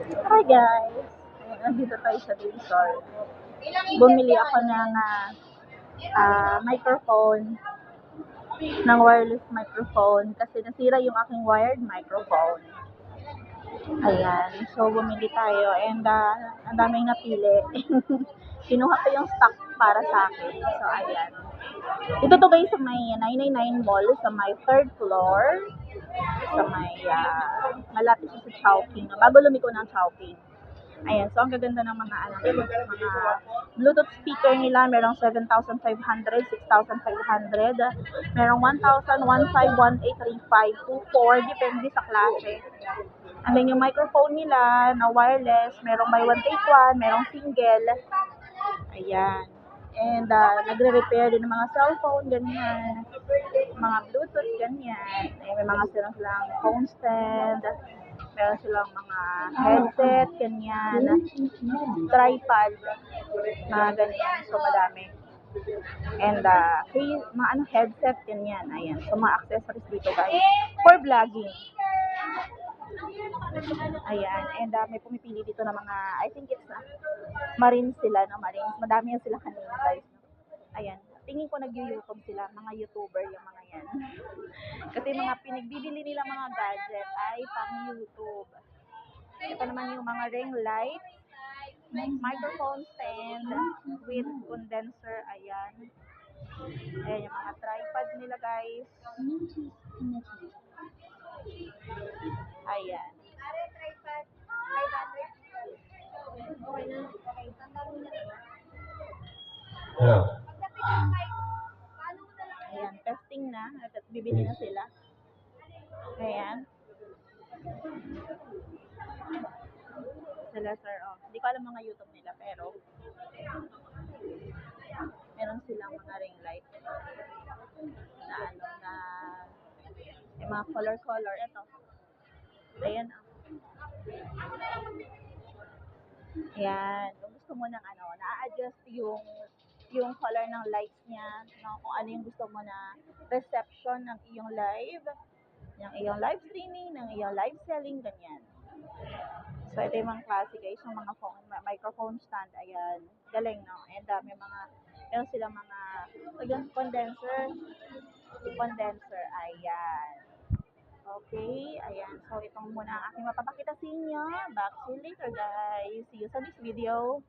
Hi guys! Ayan, nandito tayo sa Divisor. Bumili ako ng microphone, ng wireless microphone kasi nasira yung aking wired microphone. Ayan, so bumili tayo and ang daming napili. Kinuha ko yung stock para sa akin. So ayan. Ito to guys sa may 999 Mall, sa may third floor, sa may malapit sa Chowking. Bago lumiko ng Chowking. Ayan, so ang gaganda ng mga Bluetooth speaker nila, merong 7,500, 6,500, merong 1,000, 1,500, 1,835, 2,400, depende sa klase. And then yung microphone nila na wireless, merong buy one take one, merong single. Ayan. And nagre-repair din ng mga cellphone, ganyan. Mga Bluetooth, ganyan. May mga silang phone stand. Meron silang mga headset, ganyan. Tripod, mga ganyan. So, madami. And mga headset, ganyan. Ayan. So, mga accessories dito, guys. For vlogging. Ayan. And may pumipili dito ng mga, I think it's Marines sila, no? Marines. Madami yan sila kanina, guys. Ayan. Tingin ko nag-YouTube sila, mga YouTuber yung mga yan. Kasi mga pinagbibili nila mga gadget ay pang YouTube. Ito naman yung mga ring light, microphone stand with condenser. Ayan. Ayan yung mga tripod nila, guys. Ayan. Ayan, testing na. At bibili na sila. Ayan. Sila, sir. Oh. Hindi ko alam mga YouTube nila, pero meron silang mga ring light na yung mga color. Ito. Ayan. Ayan. Kung gusto mo ng na-adjust yung color ng lights niya, no? Kung ano yung gusto mo na reception ng iyong live streaming, ng iyong live selling, ganyan. So, ito yung mga klase guys, yung mga microphone stand, ayan. Galing, no? And meron silang mga, condenser, ayan. Okay, ayan. So, itong muna ang aking mapapakita sa inyo. Back to you later, guys. See you sa next video.